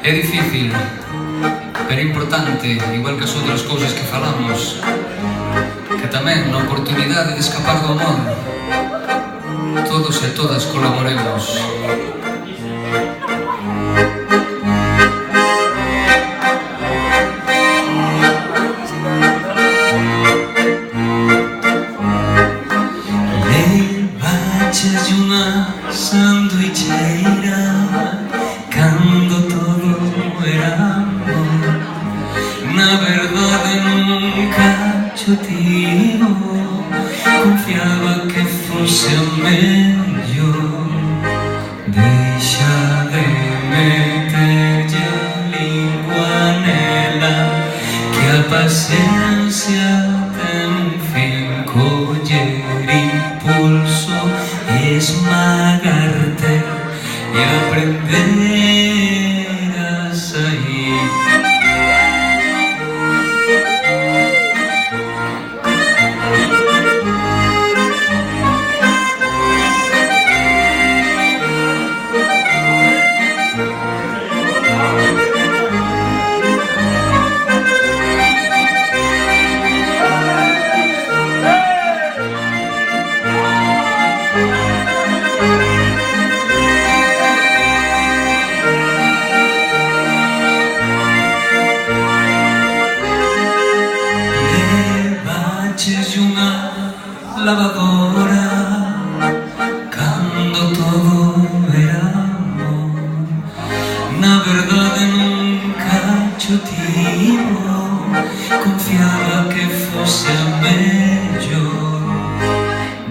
É difícil, pero importante, igual que as outras cousas que falamos, que tamén na oportunidade de escapar do amor todos e todas colaboremos. Levaches unha sandwicheira cando todo era amor. Na verdade nunca cho tivo, confiaba que fose a mellor. Deixa de meterlle a lingua nela, que a paciencia ten fin. Coller impulso, esmagarte e aprender a sair. Levaches unha lavadora cando todo era amor. Na verdade nunca cho tivo, confiaba que fose a mellor.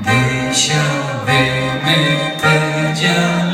Deixa de meterlle a